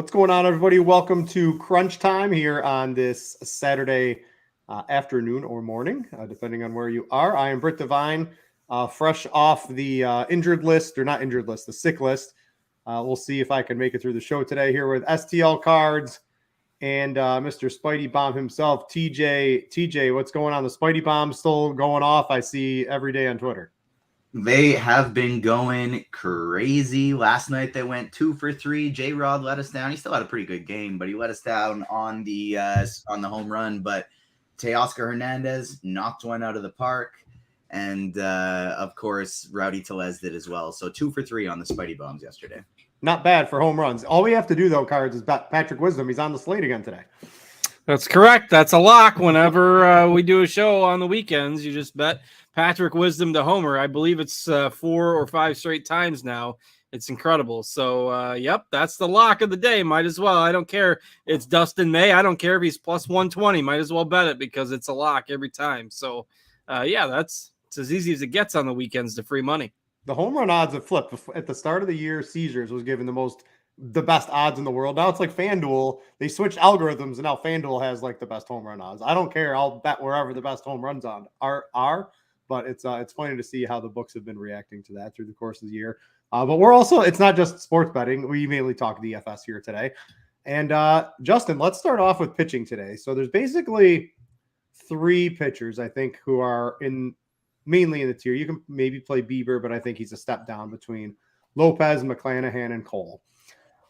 What's going on, everybody? Welcome to Crunch Time here on this Saturday afternoon or morning, depending on where you are. I am Britt Devine, fresh off the the sick list. We'll see if I can make it through the show today here with STL Cards and Mr. Spidey Bomb himself, TJ. TJ, what's going on? The Spidey Bomb still going off, I see every day on Twitter. They have been going crazy. Last night they went 2 for 3. J-Rod let us down. He still had a pretty good game, but he let us down on the home run. But Teoscar Hernandez knocked one out of the park. And, of course, Rowdy Tellez did as well. So 2 for 3 on the Spidey Bombs yesterday. Not bad for home runs. All we have to do, though, Cards, is bet Patrick Wisdom. He's on the slate again today. That's correct. That's a lock. Whenever we do a show on the weekends, you just bet Patrick Wisdom to homer. I believe it's 4 or 5 straight times now. It's incredible. So, yep, that's the lock of the day. Might as well. I don't care. It's Dustin May. I don't care if he's plus 120. Might as well bet it because it's a lock every time. So, yeah, it's as easy as it gets on the weekends to free money. The home run odds have flipped. At the start of the year, Caesars was given the best odds in the world. Now it's like FanDuel. They switched algorithms, and now FanDuel has like the best home run odds. I don't care. I'll bet wherever the best home runs are. But it's funny to see how the books have been reacting to that through the course of the year. But we're also, it's not just sports betting. We mainly talk DFS here today. And Justin, let's start off with pitching today. So there's basically 3 pitchers, I think, who are mainly in the tier. You can maybe play Bieber, but I think he's a step down between Lopez, McClanahan, and Cole.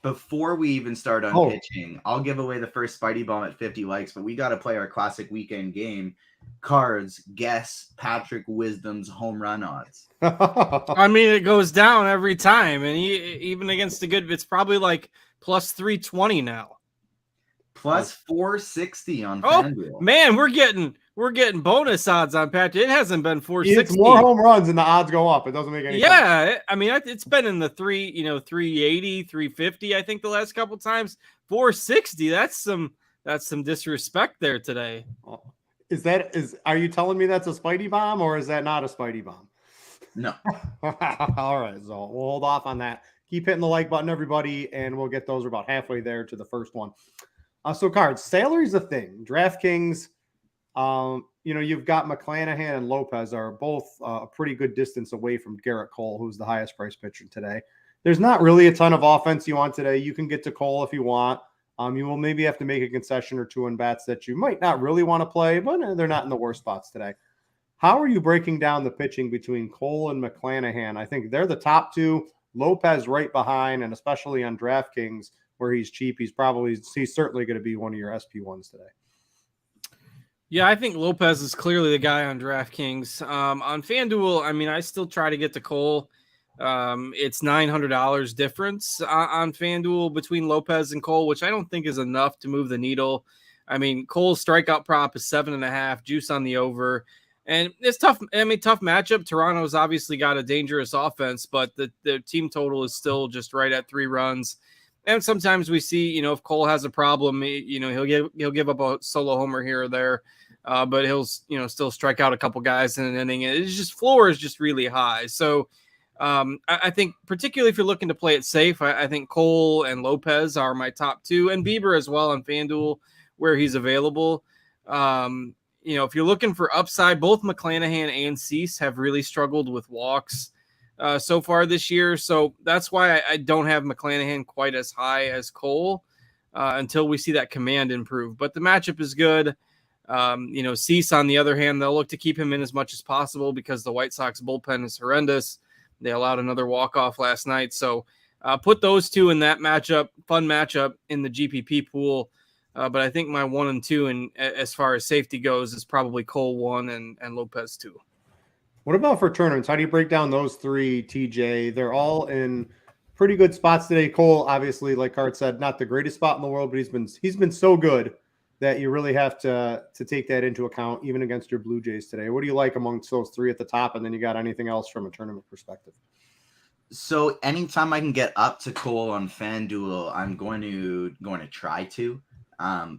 Before we even start on pitching, I'll give away the first Spidey Bomb at 50 likes, but we got to play our classic weekend game. Cards, guess Patrick Wisdom's home run odds. I mean, it goes down every time, and even against the good, it's probably like plus 320 now. Plus 460 on Fanduel. Man, we're getting bonus odds on Patrick. It hasn't been 460. It's more home runs and the odds go up. It doesn't make any sense. Yeah, I mean, it's been in the 380, 350, I think the last couple times. 460, that's some disrespect there today. Are you telling me that's a Spidey Bomb, or is that not a Spidey Bomb? No. All right, so we'll hold off on that. Keep hitting the like button, everybody, and we'll get those about halfway there to the first one. So Cards, salary's a thing. DraftKings, you've got McClanahan and Lopez are both a pretty good distance away from Garrett Cole, who's the highest priced pitcher today. There's not really a ton of offense you want today. You can get to Cole if you want. You will maybe have to make a concession or 2 in bats that you might not really want to play, but they're not in the worst spots today. How are you breaking down the pitching between Cole and McClanahan? I think they're the top 2. Lopez right behind, and especially on DraftKings where he's cheap, he's certainly going to be one of your SP1s today. Yeah, I think Lopez is clearly the guy on DraftKings. On FanDuel, I mean, I still try to get to Cole. It's $900 difference on FanDuel between Lopez and Cole, which I don't think is enough to move the needle. I mean, Cole's strikeout prop is 7.5, juice on the over. And it's tough. I mean, tough matchup. Toronto's obviously got a dangerous offense, but the team total is still just right at 3 runs. And sometimes we see, if Cole has a problem, he'll give up a solo homer here or there, but he'll, still strike out a couple guys in an inning. It's just floor is just really high. So I think particularly if you're looking to play it safe, I think Cole and Lopez are my top 2, and Bieber as well on FanDuel where he's available. If you're looking for upside, both McClanahan and Cease have really struggled with walks so far this year. So that's why I don't have McClanahan quite as high as Cole until we see that command improve. But the matchup is good. Cease, on the other hand, they'll look to keep him in as much as possible because the White Sox bullpen is horrendous. They allowed another walk-off last night. So put those 2 in that matchup, fun matchup in the GPP pool. But I think my 1 and 2, and as far as safety goes, is probably Cole 1 and Lopez 2. What about for tournaments? How do you break down those 3, TJ? They're all in pretty good spots today. Cole, obviously, like Cart said, not the greatest spot in the world, but he's been so good that you really have to take that into account, even against your Blue Jays today. What do you like amongst those 3 at the top? And then you got anything else from a tournament perspective? So anytime I can get up to Cole on FanDuel, I'm going to try to.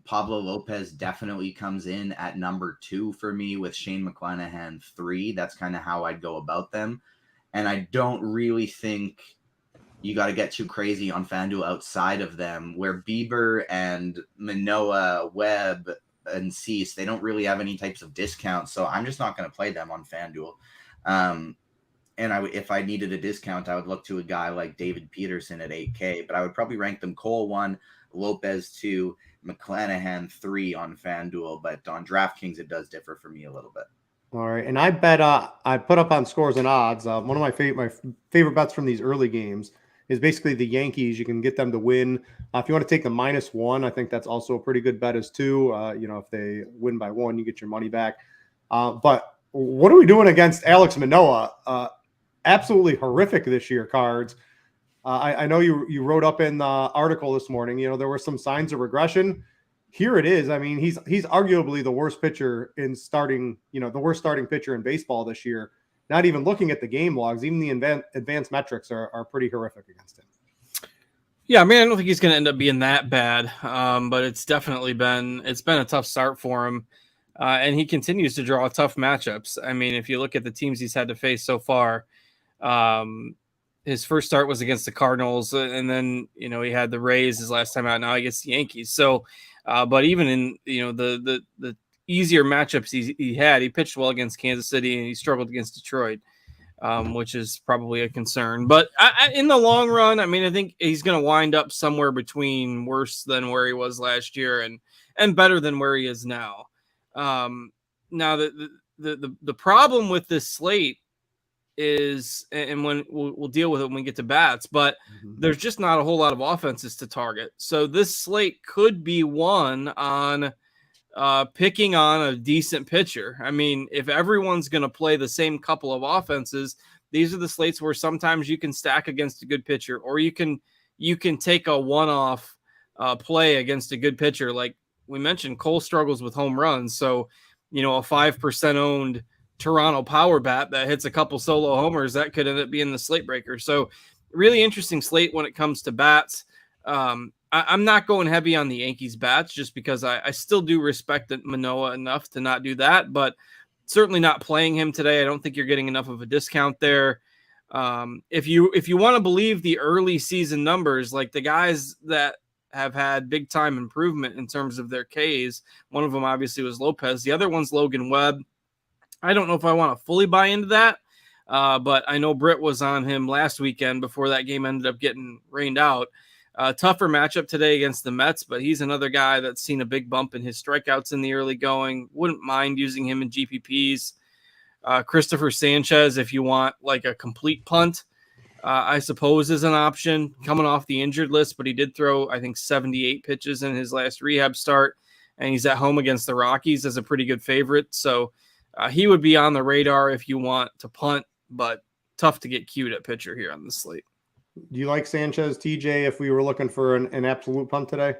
Pablo Lopez definitely comes in at number 2 for me, with Shane McClanahan 3. That's kind of how I'd go about them. And I don't really think you got to get too crazy on FanDuel outside of them, where Bieber and Manoah, Webb, and Cease, they don't really have any types of discounts. So I'm just not going to play them on FanDuel. And if I needed a discount, I would look to a guy like David Peterson at 8K, but I would probably rank them Cole 1, Lopez 2, McClanahan 3 on FanDuel. But on DraftKings, it does differ for me a little bit. All right, and I bet I put up on Scores and Odds. One of my favorite bets from these early games is basically the Yankees. You can get them to win. If you want to take the -1, I think that's also a pretty good bet as two. If they win by 1, you get your money back. But what are we doing against Alex Manoah? Absolutely horrific this year, Cards. I know you wrote up in the article this morning, there were some signs of regression. Here it is. I mean, he's arguably the worst pitcher in starting, the worst starting pitcher in baseball this year. Not even looking at the game logs, even the advanced metrics are pretty horrific against him. Yeah, I mean, I don't think he's going to end up being that bad, but it's definitely been a tough start for him. And he continues to draw tough matchups. I mean, if you look at the teams he's had to face so far, his first start was against the Cardinals, and then he had the Rays his last time out. Now he gets the Yankees. So, but even in the easier matchups he had, he pitched well against Kansas City and he struggled against Detroit, which is probably a concern. But in the long run, I mean, I think he's going to wind up somewhere between worse than where he was last year and better than where he is now. Now the problem with this slate is, and when we'll deal with it when we get to bats, but there's just not a whole lot of offenses to target. So this slate could be won on picking on a decent pitcher. I mean, if everyone's going to play the same couple of offenses, these are the slates where sometimes you can stack against a good pitcher, or you can take a one-off play against a good pitcher. Like we mentioned, Cole struggles with home runs. So, a 5% owned Toronto power bat that hits a couple solo homers, that could end up being the slate breaker. So really interesting slate when it comes to bats. I'm not going heavy on the Yankees bats just because I still do respect Manoah enough to not do that, but certainly not playing him today. I don't think you're getting enough of a discount there. If you want to believe the early season numbers, like the guys that have had big time improvement in terms of their Ks, one of them obviously was Lopez. The other one's Logan Webb. I don't know if I want to fully buy into that, but I know Britt was on him last weekend before that game ended up getting rained out. Tougher matchup today against the Mets, but he's another guy that's seen a big bump in his strikeouts in the early going. Wouldn't mind using him in GPPs. Christopher Sanchez, if you want like a complete punt, I suppose is an option, coming off the injured list, but he did throw, I think, 78 pitches in his last rehab start, and he's at home against the Rockies as a pretty good favorite. So he would be on the radar if you want to punt, but tough to get cute at pitcher here on the slate. Do you like Sanchez, TJ, if we were looking for an absolute punt today?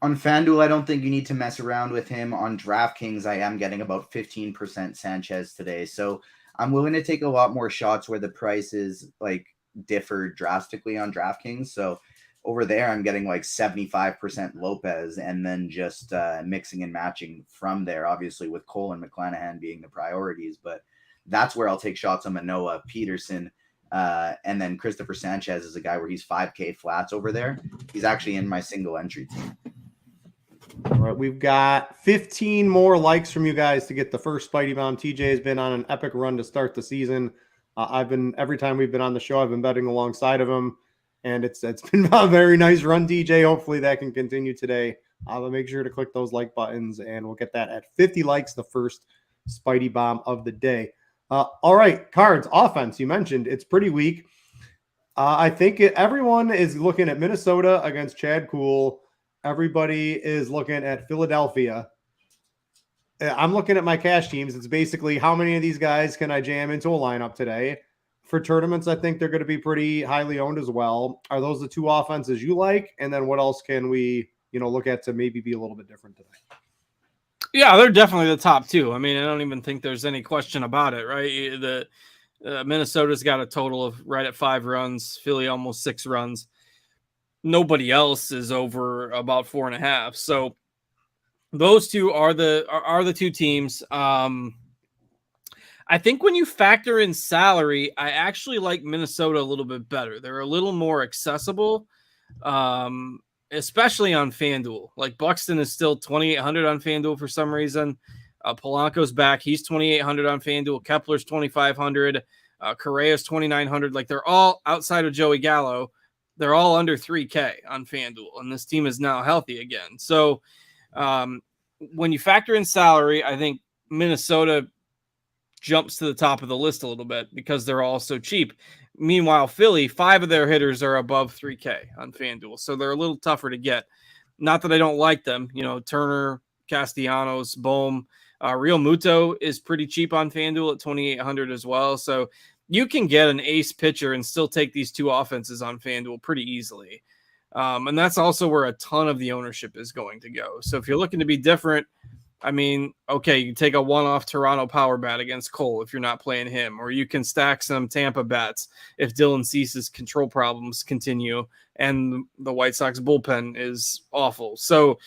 On FanDuel, I don't think you need to mess around with him. On DraftKings, I am getting about 15% Sanchez today. So I'm willing to take a lot more shots where the prices differ drastically on DraftKings. So over there, I'm getting 75% Lopez and then just mixing and matching from there, obviously with Cole and McClanahan being the priorities. But that's where I'll take shots on Manoah, Peterson, and then Christopher Sanchez is a guy where he's 5K flats over there. He's actually in my single entry team. All right, we've got 15 more likes from you guys to get the first Spidey Bomb. TJ has been on an epic run to start the season. Every time we've been on the show, I've been betting alongside of him, and it's been a very nice run, TJ. Hopefully that can continue today. I'll make sure to click those like buttons, and we'll get that at 50 likes, the first Spidey Bomb of the day. All right, Cards, offense, you mentioned it's pretty weak. I think everyone is looking at Minnesota against Chad Kuhl. Everybody is looking at Philadelphia. I'm looking at my cash teams. It's basically how many of these guys can I jam into a lineup today? For tournaments, I think they're going to be pretty highly owned as well. Are those the two offenses you like? And then what else can we, look at to maybe be a little bit different today? Yeah, they're definitely the top two. I mean, I don't even think there's any question about it, right? The Minnesota's got a total of right at 5 runs. Philly almost 6 runs. Nobody else is over about 4.5. So those two are the two teams. I think when you factor in salary, I actually like Minnesota a little bit better. They're a little more accessible, especially on FanDuel. Like Buxton is still 2,800 on FanDuel for some reason. Polanco's back. He's 2,800 on FanDuel. Kepler's 2,500. Correa's 2,900. Like they're all outside of Joey Gallo. They're all under 3K on FanDuel, and this team is now healthy again. So when you factor in salary, I think Minnesota jumps to the top of the list a little bit because they're all so cheap. Meanwhile, Philly, 5 of their hitters are above 3K on FanDuel, so they're a little tougher to get. Not that I don't like them. You know, Turner, Castellanos, Bohm. Real Muto is pretty cheap on FanDuel at 2,800 as well. So you can get an ace pitcher and still take these two offenses on FanDuel pretty easily. And that's also where a ton of the ownership is going to go. So if you're looking to be different, I mean, okay, you can take a one-off Toronto power bat against Cole if you're not playing him, or you can stack some Tampa bats if Dylan Cease's control problems continue and the White Sox bullpen is awful. So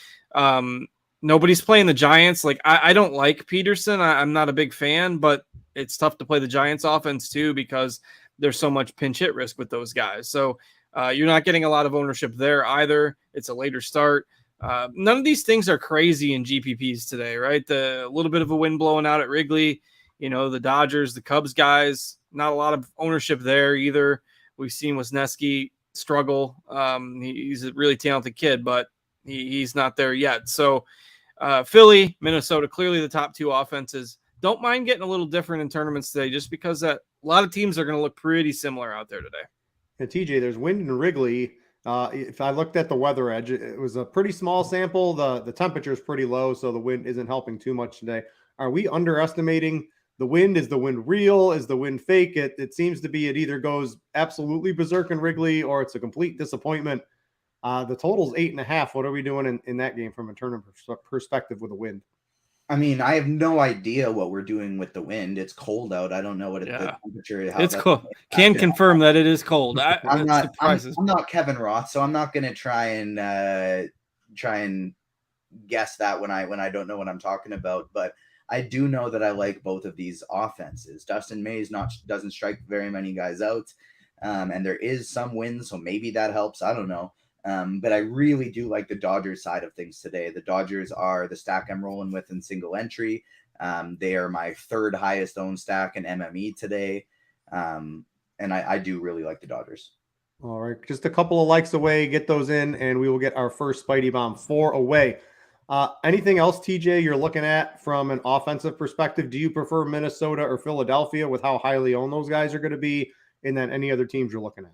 nobody's playing the Giants. Like I don't like Peterson. I'm not a big fan, but it's tough to play the Giants offense too because there's so much pinch hit risk with those guys. So you're not getting a lot of ownership there either. It's a later start. None of these things are crazy in GPPs today, right? The little bit of a wind blowing out at Wrigley, you know, the Dodgers, the Cubs guys, not a lot of ownership there either. We've seen Wisniewski struggle. He's a really talented kid, but he's not there yet. So Philly, Minnesota, clearly the top two offenses. Don't mind getting a little different in tournaments today just because that a lot of teams are going to look pretty similar out there today. And TJ, there's wind in Wrigley. If I looked at the weather edge, it was a pretty small sample. The temperature is pretty low, so the wind isn't helping too much today. Are we underestimating the wind? Is the wind real? Is the wind fake? It seems to be it either goes absolutely berserk in Wrigley or it's a complete disappointment. The total's 8.5. What are we doing in that game from a tournament perspective with the wind? I mean, I have no idea what we're doing with the wind. It's cold out. I don't know what the temperature is. It's cold. Can confirm that it is cold. I'm not Kevin Roth, so I'm not going to try and guess that when I don't know what I'm talking about. But I do know that I like both of these offenses. Dustin Mays doesn't strike very many guys out, and there is some wind, so maybe that helps. I don't know. But I really do like the Dodgers side of things today. The Dodgers are the stack I'm rolling with in single entry. They are my third highest owned stack in MME today. And I do really like the Dodgers. All right. Just a couple of likes away. Get those in, and we will get our first Spidey Bomb 4 away. Anything else, TJ, you're looking at from an offensive perspective? Do you prefer Minnesota or Philadelphia with how highly owned those guys are going to be? And then any other teams you're looking at?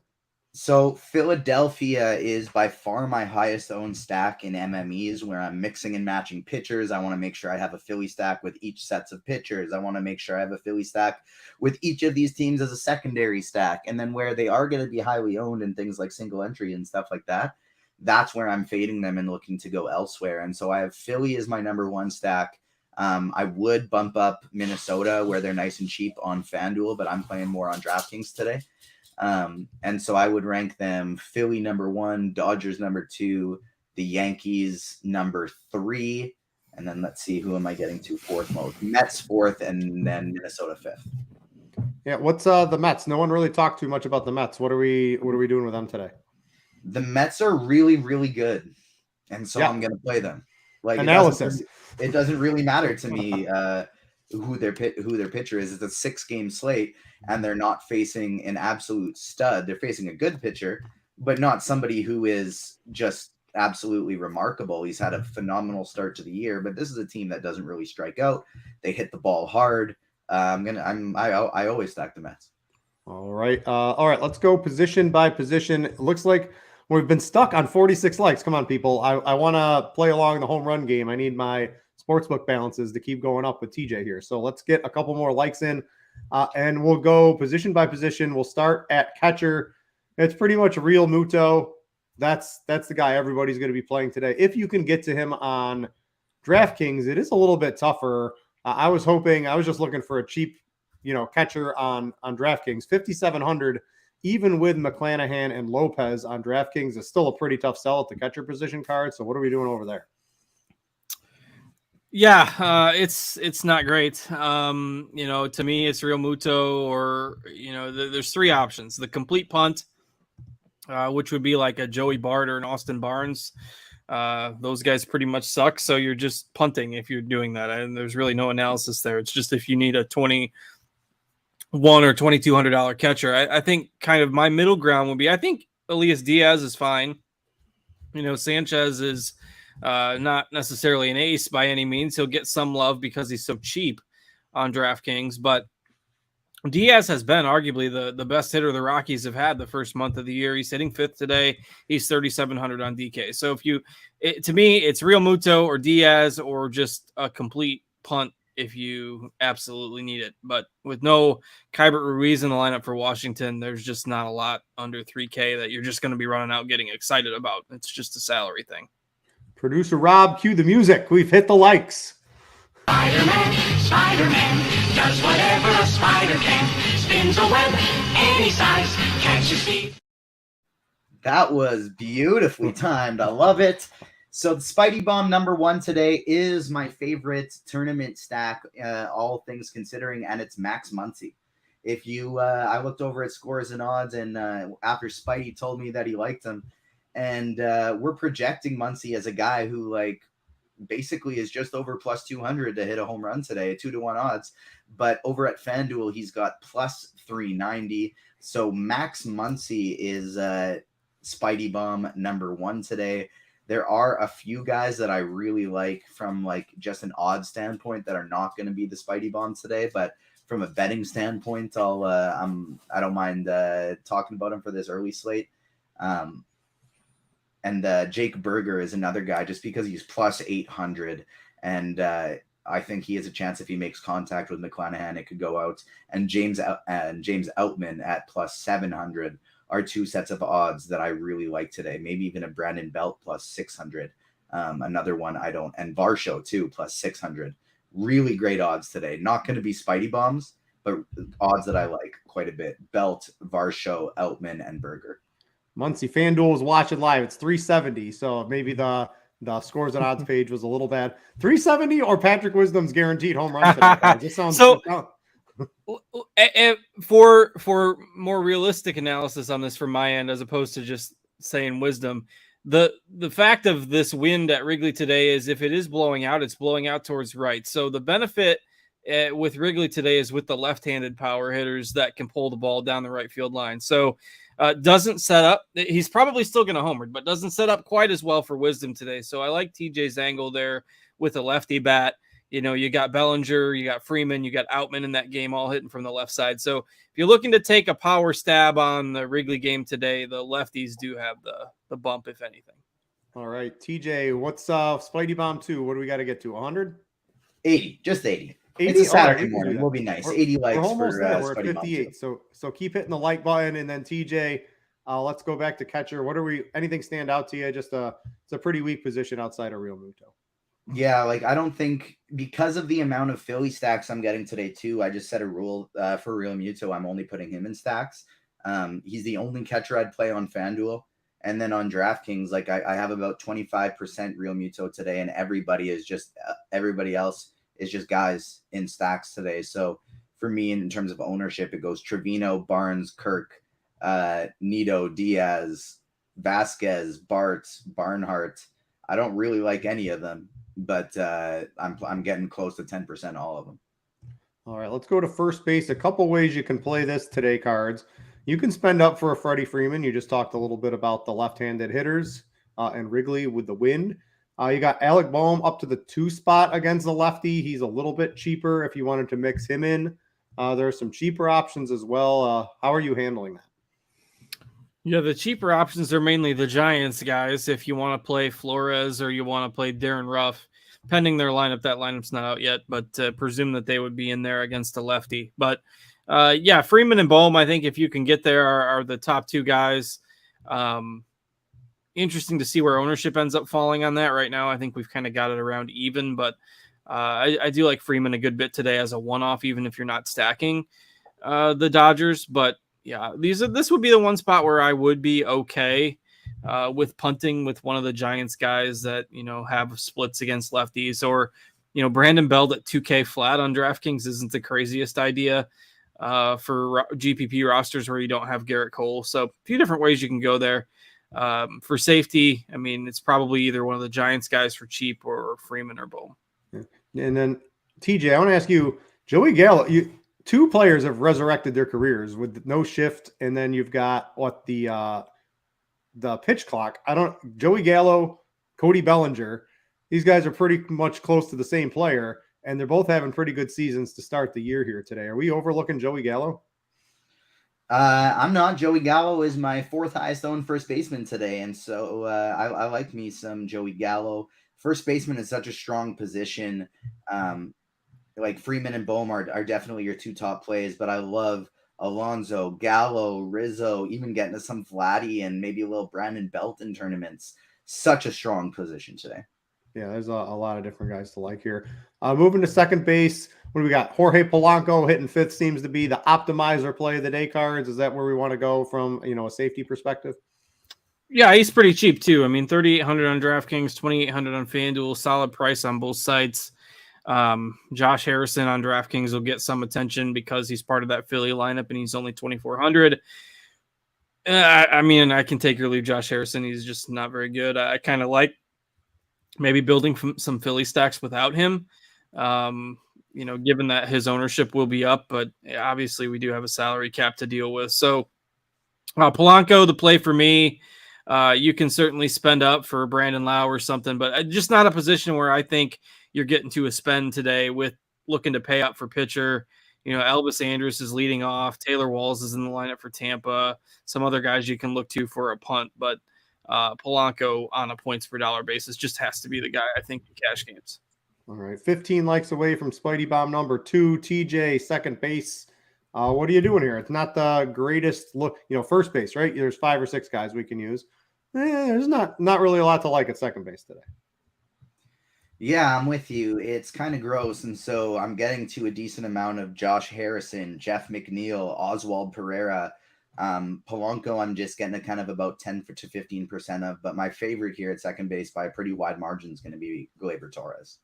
So Philadelphia is by far my highest owned stack in MMEs where I'm mixing and matching pitchers. I want to make sure I have a Philly stack with each sets of pitchers. I want to make sure I have a Philly stack with each of these teams as a secondary stack. And then where they are going to be highly owned in things like single entry and stuff like that, that's where I'm fading them and looking to go elsewhere. And so I have Philly as my number one stack. I would bump up Minnesota where they're nice and cheap on FanDuel, but I'm playing more on DraftKings today. And so I would rank them Philly number 1, Dodgers number 2, the Yankees number 3, and then let's see, who am I getting to fourth most? Mets 4th, and then Minnesota 5th. Yeah, what's the Mets? No one really talked too much about the Mets. What are we doing with them today? The Mets are really, really good, and so I'm going to play them. Like analysis. It doesn't really matter to me who their pitcher is. It's a 6-game slate, and they're not facing an absolute stud. They're facing a good pitcher, but not somebody who is just absolutely remarkable. He's had a phenomenal start to the year, but this is a team that doesn't really strike out. They hit the ball hard. I always stack the Mets. All right. Let's go position by position. It looks like we've been stuck on 46 likes. Come on, people. I want to play along the home run game. I need my sportsbook balances to keep going up with TJ here. So let's get a couple more likes in, and we'll go position by position. We'll start at catcher. It's pretty much Real Muto. That's the guy everybody's going to be playing today. If you can get to him on DraftKings, it is a little bit tougher. I was just looking for a cheap, catcher on DraftKings. 5,700, even with McClanahan and Lopez on DraftKings, is still a pretty tough sell at the catcher position card. So what are we doing over there? Yeah, it's not great. To me, it's Real Muto, or there's three options: the complete punt, which would be like a Joey Bart or an Austin Barnes. Those guys pretty much suck, so you're just punting if you're doing that, and there's really no analysis there. It's just if you need a $21 or $2,200 catcher. I think kind of my middle ground would be, I think Elias Diaz is fine. Sanchez is not necessarily an ace by any means. He'll get some love because he's so cheap on DraftKings, but Diaz has been arguably the best hitter the Rockies have had the first month of the year. He's hitting fifth today. He's 3,700 on DK. So to me, it's Real Muto or Diaz, or just a complete punt if you absolutely need it. But with no Keibert Ruiz in the lineup for Washington, there's just not a lot under 3K that you're just going to be running out getting excited about. It's just a salary thing. Producer Rob, cue the music. We've hit the likes. Spider-Man does whatever a spider can. Spins a web any size, catches thief. That was beautifully timed. I love it. So the Spidey Bomb number 1 today is my favorite tournament stack, all things considering, and it's Max Muncy. If you, I looked over at scores and odds, and after Spidey told me that he liked him, and we're projecting Muncy as a guy who basically is just over plus 200 to hit a home run today, 2-1 odds. But over at Fanduel, he's got plus 390. So Max Muncy is Spidey Bomb number 1 today. There are a few guys that I really like from just an odd standpoint that are not going to be the Spidey Bomb today, but from a betting standpoint, I don't mind talking about him for this early slate. And Jake Berger is another guy just because he's plus 800. And I think he has a chance if he makes contact with McClanahan, it could go out. And James Outman at plus 700 are two sets of odds that I really like today. Maybe even a Brandon Belt plus 600. Another one I don't. And Varsho too, plus 600. Really great odds today. Not going to be Spidey Bombs, but odds that I like quite a bit. Belt, Varsho, Outman, and Berger. Muncy, FanDuel is watching live. It's 370. So maybe the scores and odds page was a little bad. 370 or Patrick Wisdom's guaranteed home run today. Just sounds so. For more realistic analysis on this from my end, as opposed to just saying Wisdom, the fact of this wind at Wrigley today is if it is blowing out, it's blowing out towards right. So the benefit with Wrigley today is with the left-handed power hitters that can pull the ball down the right field line. So doesn't set up. He's probably still going to homer, but doesn't set up quite as well for Wisdom today. So I like TJ's angle there with a lefty bat. You got Bellinger, you got Freeman, you got Outman in that game, all hitting from the left side. So if you're looking to take a power stab on the Wrigley game today, the lefties do have the bump, if anything. All right, TJ, what's Spidey Bomb 2? What do we got to get to? 100? 80, just 80. 80? It's a Saturday right, morning. We'll be nice. 80 likes we're almost for there. We're Spidey at 58. So keep hitting the like button, and then TJ, let's go back to catcher. Anything stand out to you? Just it's a pretty weak position outside of Real Muto. Yeah, I don't think, because of the amount of Philly stacks I'm getting today too, I just set a rule for Real Muto. I'm only putting him in stacks. He's the only catcher I'd play on FanDuel. And then on DraftKings, I have about 25% Real Muto today, and everybody else is just guys in stacks today. So for me, in terms of ownership, it goes Trevino, Barnes, Kirk, Nito, Diaz, Vasquez, Bart, Barnhart. I don't really like any of them, but I'm getting close to 10% all of them. All right, let's go to first base. A couple ways you can play this today, cards. You can spend up for a Freddie Freeman. You just talked a little bit about the left-handed hitters and Wrigley with the wind. You got Alec Boehm up to the 2 spot against the lefty. He's a little bit cheaper if you wanted to mix him in. There are some cheaper options as well. How are you handling that? Yeah, the cheaper options are mainly the Giants guys. If you want to play Flores or you want to play Darren Ruff, pending their lineup, that lineup's not out yet, but presume that they would be in there against a lefty. But yeah, Freeman and Boehm, I think if you can get there, are the top 2 guys. Interesting to see where ownership ends up falling on that right now. I think we've kind of got it around even, but I do like Freeman a good bit today as a one-off, even if you're not stacking the Dodgers. But yeah, this would be the one spot where I would be okay with punting with one of the Giants guys that, have splits against lefties, or Brandon Belt at 2K flat on DraftKings isn't the craziest idea for GPP rosters where you don't have Garrett Cole. So a few different ways you can go there. For safety, I mean, it's probably either one of the Giants guys for cheap or Freeman or Bohm. And then TJ, I want to ask you, Joey Gallo, two players have resurrected their careers with no shift, and then you've got the pitch clock. Joey Gallo, Cody Bellinger, these guys are pretty much close to the same player, and they're both having pretty good seasons to start the year here today. Are we overlooking Joey Gallo? I'm not. Joey Gallo is my fourth highest owned first baseman today, and so I like me some Joey Gallo. First baseman is such a strong position. Like Freeman and Bohm are definitely your two top plays, but I love Alonso, Gallo, Rizzo, even getting to some Vladdy and maybe a little Brandon Belt in tournaments. Such a strong position today. Yeah, there's a lot of different guys to like here. Moving to second base, what do we got? Jorge Polanco hitting fifth seems to be the optimizer play of the day cards. Is that where we want to go from, a safety perspective? Yeah, he's pretty cheap too. I mean, 3,800 on DraftKings, 2,800 on FanDuel, solid price on both sites. Josh Harrison on DraftKings will get some attention because he's part of that Philly lineup and he's only 2,400. I mean, I can take or leave Josh Harrison. He's just not very good. I kind of like maybe building some Philly stacks without him. Given that his ownership will be up, but obviously we do have a salary cap to deal with. So Polanco, the play for me. You can certainly spend up for Brandon Lau or something, but just not a position where I think you're getting to a spend today with looking to pay up for pitcher. Elvis Andrus is leading off. Taylor Walls is in the lineup for Tampa. Some other guys you can look to for a punt, but Polanco on a points per dollar basis just has to be the guy I think in cash games. All right, 15 likes away from Spidey Bomb number 2, TJ, second base. What are you doing here? It's not the greatest look, first base, right? There's 5 or 6 guys we can use. There's not really a lot to like at second base today. Yeah, I'm with you. It's kind of gross, and so I'm getting to a decent amount of Josh Harrison, Jeff McNeil, Oswald Pereira. Polanco, I'm just getting a kind of about 10 to 15% of, but my favorite here at second base by a pretty wide margin is going to be Gleyber Torres.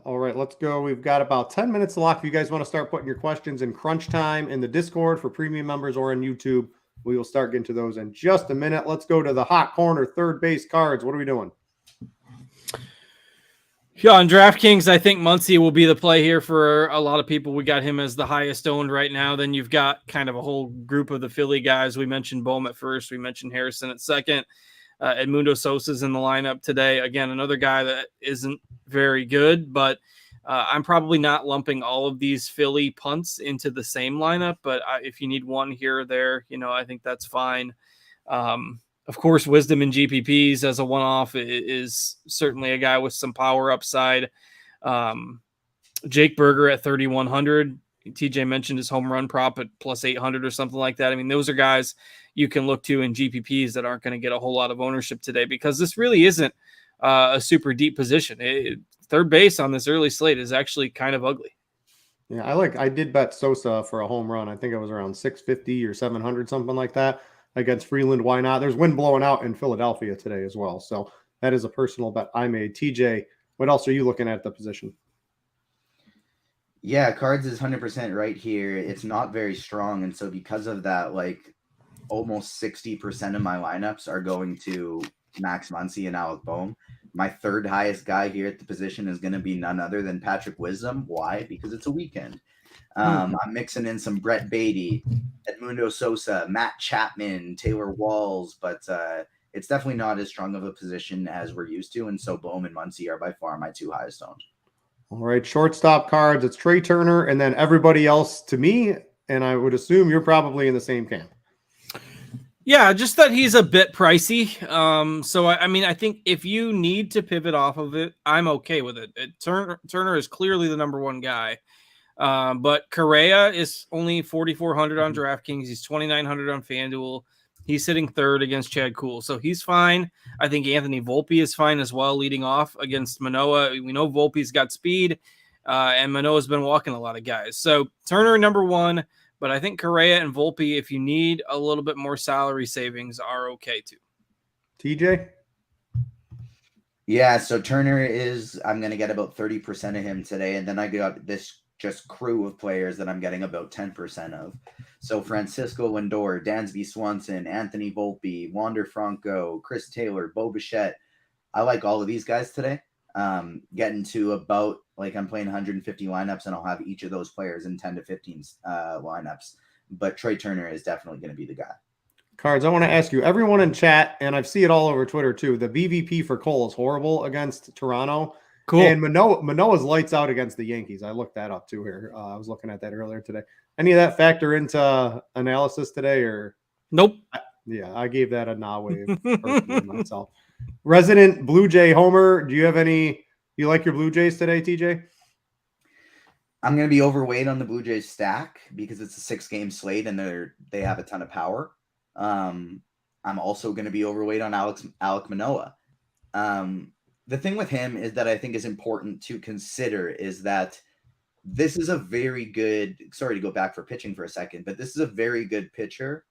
All right, let's go. We've got about 10 minutes to lock. If you guys want to start putting your questions in crunch time in the Discord for premium members or on YouTube, we will start getting to those in just a minute. Let's go to the hot corner, third base cards. What are we doing? Yeah, on DraftKings, I think Muncy will be the play here for a lot of people. We got him as the highest owned right now. Then you've got kind of a whole group of the Philly guys. We mentioned Bohm at first. We mentioned Harrison at second. Edmundo Sosa's in the lineup today. Again, another guy that isn't very good, but I'm probably not lumping all of these Philly punts into the same lineup. But if you need one here or there, I think that's fine. Of course, Wisdom in GPPs as a one-off is certainly a guy with some power upside. Jake Berger at 3,100. TJ mentioned his home run prop at plus 800 or something like that. I mean, those are guys you can look to in GPPs that aren't going to get a whole lot of ownership today because this really isn't a super deep position. Third base on this early slate is actually kind of ugly. Yeah, I did bet Sosa for a home run. I think it was around 650 or 700, something like that. Against Freeland, why not? There's wind blowing out in Philadelphia today as well. So that is a personal bet I made. TJ, what else are you looking at the position? Yeah, Cards is 100% right here. It's not very strong. And so because of that, almost 60% of my lineups are going to Max Muncy and Alec Bohm. My third highest guy here at the position is going to be none other than Patrick Wisdom. Why? Because it's a weekend. I'm mixing in some Brett Beatty, Edmundo Sosa, Matt Chapman, Taylor Walls, but it's definitely not as strong of a position as we're used to. And so Bohm and Muncy are by far my 2 highest owned. All right, shortstop cards. It's Trey Turner and then everybody else to me. And I would assume you're probably in the same camp. Yeah, just that he's a bit pricey. So, I think if you need to pivot off of it, I'm okay with it. Turner is clearly the number one guy. But Correa is only 4,400 on DraftKings. He's 2,900 on FanDuel. He's sitting third against Chad Kuhl. So he's fine. I think Anthony Volpe is fine as well, leading off against Manoah. We know Volpe's got speed, and Manoah's been walking a lot of guys. So Turner, number one, but I think Correa and Volpe, if you need a little bit more salary savings, are okay too. TJ? Yeah, so Turner I'm going to get about 30% of him today. And then I got this just crew of players that I'm getting about 10% of. So Francisco Lindor, Dansby Swanson, Anthony Volpe, Wander Franco, Chris Taylor, Bo Bichette. I like all of these guys today. Getting to about, like, I'm playing 150 lineups, and I'll have each of those players in 10 to 15 lineups. But Trey Turner is definitely going to be the guy. Cards, I want to ask you, everyone in chat, and I've seen it all over Twitter too, the BVP for Cole is horrible against Toronto. Cool. And Manoah's lights out against the Yankees. I looked that up too here. I was looking at that earlier today. Any of that factor into analysis today, or? Nope. Yeah, I gave that a nah wave myself. Resident Blue Jay Homer, do you have any? You like your Blue Jays today, TJ? I'm going to be overweight on the Blue Jays stack because it's a 6-game slate and they have a ton of power. I'm also going to be overweight on Alek Manoah. The thing with him is that I think is important to consider is that this is a very good, sorry to go back for pitching for a second, but this is a very good pitcher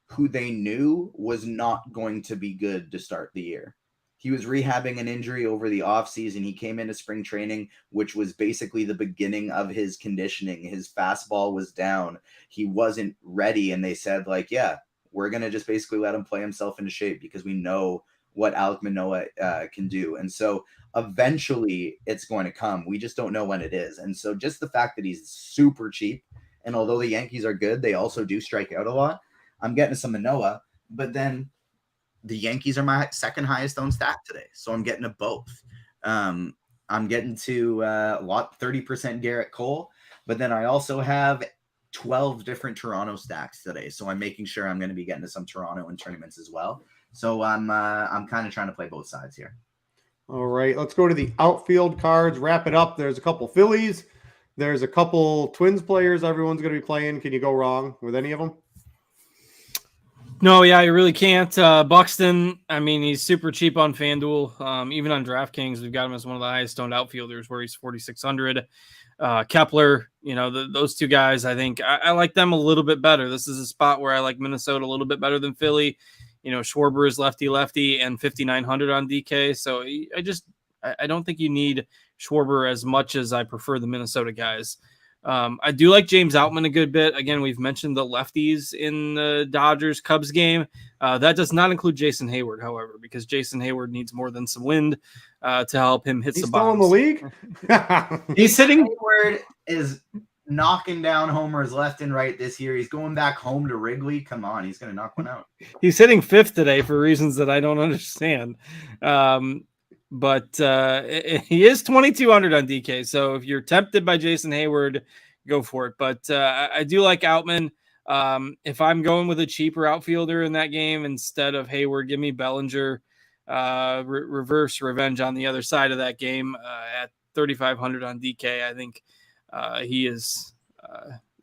who they knew was not going to be good to start the year. He was rehabbing an injury over the offseason. He came into spring training, which was basically the beginning of his conditioning. His fastball was down. He wasn't ready. And they said, like, yeah, we're going to just basically let him play himself into shape because we know what Alek Manoah can do. And so eventually it's going to come. We just don't know when it is. And so just the fact that he's super cheap, and although the Yankees are good, they also do strike out a lot. I'm getting some Manoah, but then the Yankees are my second highest owned stack today. So I'm getting to both. I'm getting to 30% Garrett Cole, but then I also have 12 different Toronto stacks today. So I'm making sure I'm going to be getting to some Toronto in tournaments as well. So I'm kind of trying to play both sides here. All right, let's go to the outfield cards. Wrap it up. There's a couple Phillies. There's a couple Twins players everyone's going to be playing. Can you go wrong with any of them? No, yeah, you really can't. Buxton, I mean, he's super cheap on FanDuel. Even on DraftKings, we've got him as one of the highest owned outfielders where he's 4,600. Kepler, those two guys, I think I like them a little bit better. This is a spot where I like Minnesota a little bit better than Philly. Schwarber is lefty and 5,900 on DK. So I don't think you need Schwarber as much as I prefer the Minnesota guys. I do like James Outman a good bit. Again, we've mentioned the lefties in the Dodgers-Cubs game. That does not include Jason Hayward, however, because Jason Hayward needs more than some wind to help him hit some bombs. He's still in the league? He's sitting. Hayward is knocking down homers left and right this year. He's going back home to Wrigley. Come on, he's going to knock one out. He's hitting fifth today for reasons that I don't understand. But he is 2,200 on DK. So if you're tempted by Jason Hayward, go for it. But I do like Outman. If I'm going with a cheaper outfielder in that game instead of Hayward, give me Bellinger. Reverse revenge on the other side of that game at 3,500 on DK. I think he is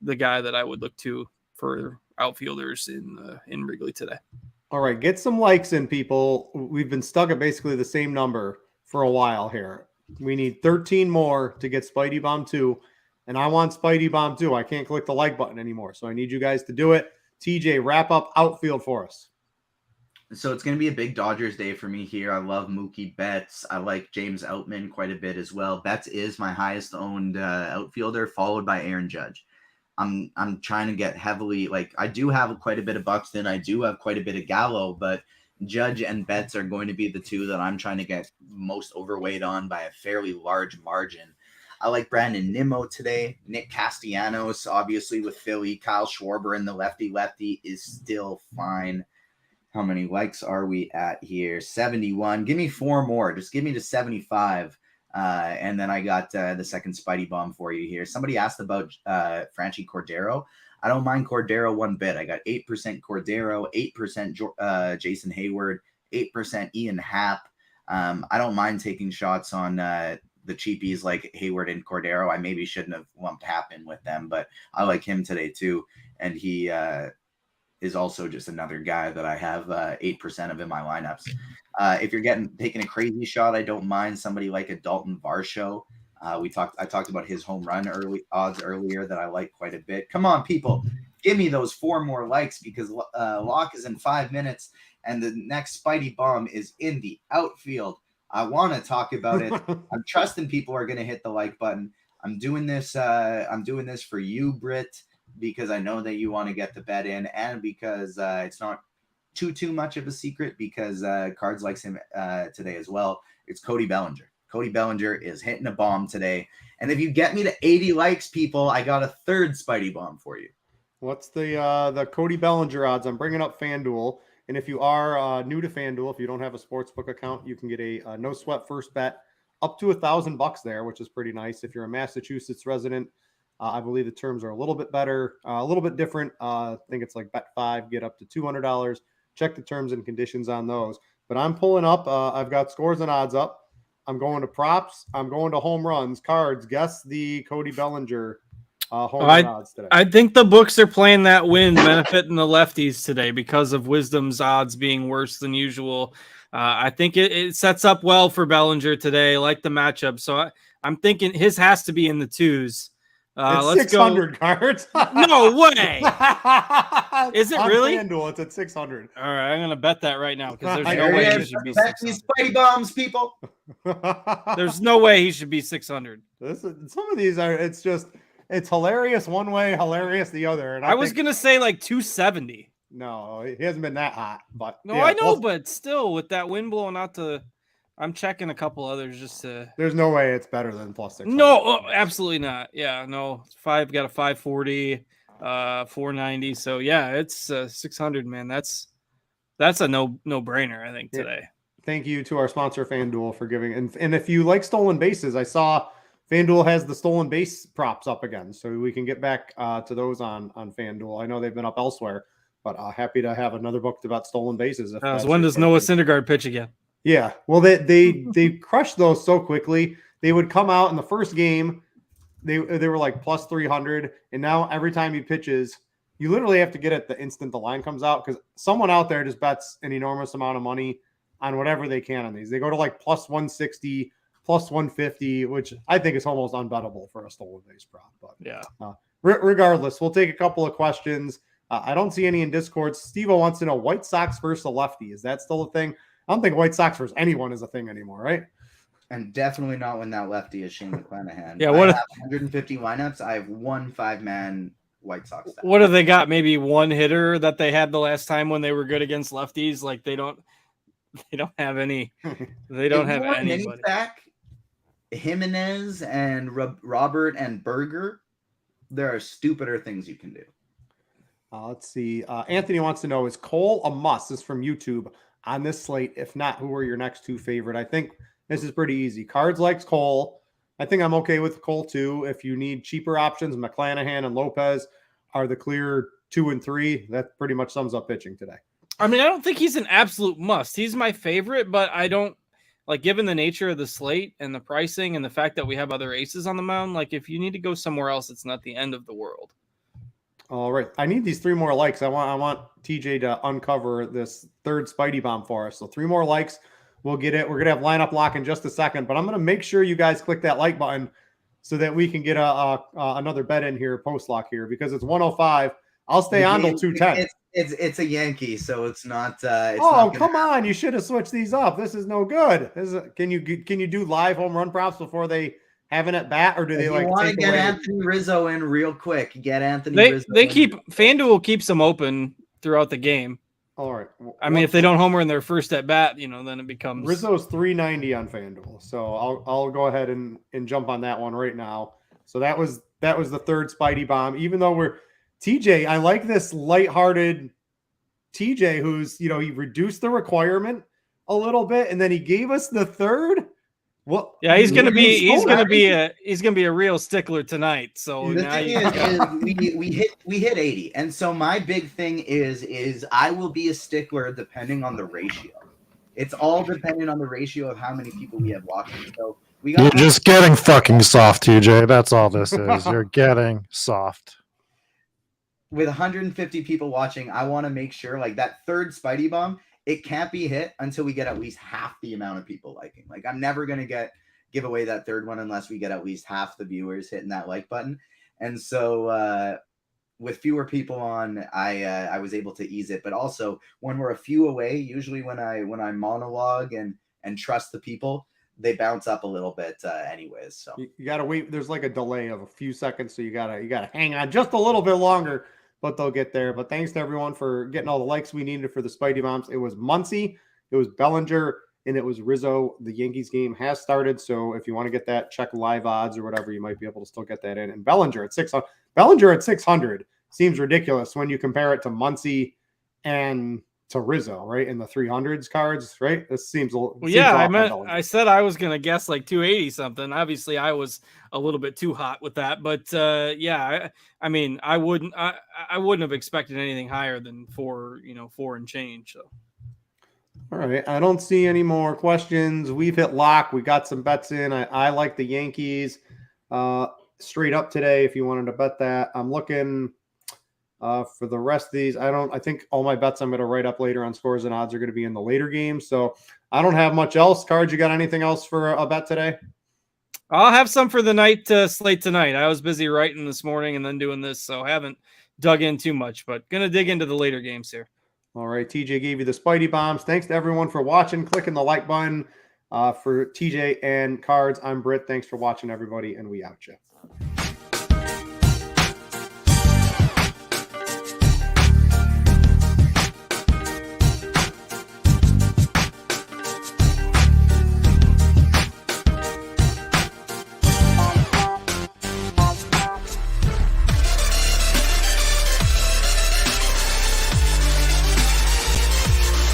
the guy that I would look to for outfielders in Wrigley today. All right, get some likes in, people. We've been stuck at basically the same number for a while here. We need 13 more to get Spidey Bomb 2, and I want Spidey Bomb 2. I can't click the like button anymore, so I need you guys to do it. TJ, wrap up outfield for us. So it's going to be a big Dodgers day for me here. I love Mookie Betts. I like James Outman quite a bit as well. Betts is my highest owned outfielder, followed by Aaron Judge. I'm trying to get heavily, like, I do have quite a bit of Buxton. I do have quite a bit of Gallo, but Judge and Betts are going to be the two that I'm trying to get most overweight on by a fairly large margin. I like Brandon Nimmo today. Nick Castellanos, obviously with Philly. Kyle Schwarber and the lefty is still fine. How many likes are we at here? 71. Give me 4 more. Just give me to 75. And then I got the second Spidey Bomb for you here. Somebody asked about Franchy Cordero. I don't mind Cordero one bit. I got 8% Cordero, 8% Jason Hayward, 8% Ian Happ. I don't mind taking shots on the cheapies like Hayward and Cordero. I maybe shouldn't have lumped Happ in with them, but I like him today too. And he is also just another guy that I have 8% of in my lineups. If you're taking a crazy shot, I don't mind somebody like a Dalton Varsho. I talked about his home run odds earlier that I like quite a bit. Come on, people, give me those 4 more likes because lock is in 5 minutes and the next Spidey Bomb is in the outfield. I want to talk about it. I'm trusting people are going to hit the like button. I'm doing this for you, Britt, because I know that you want to get the bet in, and because it's not too much of a secret, because Cards likes him today as well. It's Cody Bellinger. Cody Bellinger is hitting a bomb today. And if you get me to 80 likes, people, I got a third Spidey bomb for you. What's the Cody Bellinger odds? I'm bringing up FanDuel. And if you are new to FanDuel, if you don't have a sportsbook account, you can get a no sweat first bet up to $1,000 there, which is pretty nice. If you're a Massachusetts resident, I believe the terms are a little bit better, a little bit different. I think it's like bet 5, get up to $200. Check the terms and conditions on those. But I'm pulling up. I've got scores and odds up. I'm going to props. I'm going to home runs. Cards. Guess the Cody Bellinger home run odds today. I think the books are playing that wind, benefiting the lefties today because of Wisdom's odds being worse than usual. I think it sets up well for Bellinger today, like the matchup. So I'm thinking his has to be in the 2s. It's Let's 600 go. Cards. No way. Is it on really? FanDuel, it's at 600. All right, I'm going to bet that right now because there's I no know way it he is. should be Bet 600. these Spidey bombs, people. There's no way he should be 600. Some of these are. It's hilarious one way, hilarious the other. And I was going to say like 270. No, he hasn't been that hot. But No, yeah, I know, but still, with that wind blowing out to, I'm checking a couple others just to. There's no way it's better than plus 600. No, absolutely not. Yeah, no, got a 540, 490. So yeah, it's 600, man. That's a no brainer, I think, today. Thank you to our sponsor FanDuel for giving. And if you like stolen bases, I saw FanDuel has the stolen base props up again, so we can get back to those on FanDuel. I know they've been up elsewhere, but happy to have another book about stolen bases. So when does Noah Syndergaard pitch again? Yeah, well, they crushed those so quickly. They would come out in the first game, they were like plus 300, and now every time he pitches, you literally have to get it the instant the line comes out because someone out there just bets an enormous amount of money on whatever they can on these. They go to like plus 160, plus 150, which I think is almost unbettable for a stolen base prop. But yeah, regardless, we'll take a couple of questions. I don't see any in Discord. Steve-O wants to know White Sox versus a lefty. Is that still a thing? I don't think White Sox versus anyone is a thing anymore, right? And definitely not when that lefty is Shane McClanahan. Yeah, I have 150 lineups. I have one 5-man White Sox staff. What have they got? Maybe one hitter that they had the last time when they were good against lefties. Like they don't have any. They don't have anybody. Back Jimenez and Robert and Berger. There are stupider things you can do. Let's see. Anthony wants to know, is Cole a must? This is from YouTube on this slate. If not, who are your next two favorite? I think this is pretty easy. Cards likes Cole. I think I'm okay with Cole too. If you need cheaper options, McClanahan and Lopez are the clear 2 and 3. That pretty much sums up pitching today. I mean, I don't think he's an absolute must. He's my favorite, but I don't like, given the nature of the slate and the pricing and the fact that we have other aces on the mound, like if you need to go somewhere else, it's not the end of the world. All right. I need these 3 more likes. I want TJ to uncover this third Spidey bomb for us. So 3 more likes. We'll get it. We're going to have lineup lock in just a second, but I'm going to make sure you guys click that like button so that we can get another bet in here, post lock here, because it's 105. I'll stay on till 210. It's a Yankee, so it's not. Come on! You should have switched these up. This is no good. Can you do live home run props before they have an at bat, or do they want to get Anthony Rizzo in real quick? Get Anthony Rizzo. FanDuel keeps them open throughout the game. All right. I mean, if they don't homer in their first at bat, then it becomes Rizzo's 390 on FanDuel. So I'll go ahead and jump on that one right now. So that was the third Spidey bomb. Even though we're TJ, I like this lighthearted TJ who's, he reduced the requirement a little bit and then he gave us the third. Well, yeah, he's gonna be a real stickler tonight. So the thing is we hit 80, and so my big thing is I will be a stickler depending on the ratio. It's all dependent on the ratio of how many people we have watching. So you're just getting fucking soft, TJ. That's all this is. You're getting soft. With 150 people watching, I want to make sure like that third Spidey bomb. It can't be hit until we get at least half the amount of people liking. Like I'm never going to give away that third one unless we get at least half the viewers hitting that like button. And so with fewer people on, I was able to ease it. But also when we're a few away, usually when I monologue and and trust the people, they bounce up a little bit anyways. So you got to wait. There's like a delay of a few seconds, so you gotta hang on just a little bit longer, but they'll get there. But thanks to everyone for getting all the likes we needed for the Spidey Bombs. It was Muncy, it was Bellinger, and it was Rizzo. The Yankees game has started, so if you want to get that, check live odds or whatever, you might be able to still get that in. And Bellinger at 600. Bellinger at 600 seems ridiculous when you compare it to Muncy and to Rizzo, right? In the 300s cards, right? This seems a little. Well, yeah, I said I was going to guess like 280 something. Obviously, I was a little bit too hot with that, but yeah, I mean, I wouldn't have expected anything higher than 4 and change. So, all right, I don't see any more questions. We've hit lock. We got some bets in. I like the Yankees straight up today. If you wanted to bet that, I'm looking. For the rest of these, I think all my bets I'm going to write up later on scores and odds are going to be in the later games. So I don't have much else. Cards, you got anything else for a bet today? I'll have some for the night slate tonight. I was busy writing this morning and then doing this, so I haven't dug in too much, but going to dig into the later games here. All right. TJ gave you the Spidey Bombs. Thanks to everyone for watching, clicking the like button for TJ and Cards. I'm Britt. Thanks for watching, everybody, and we out you.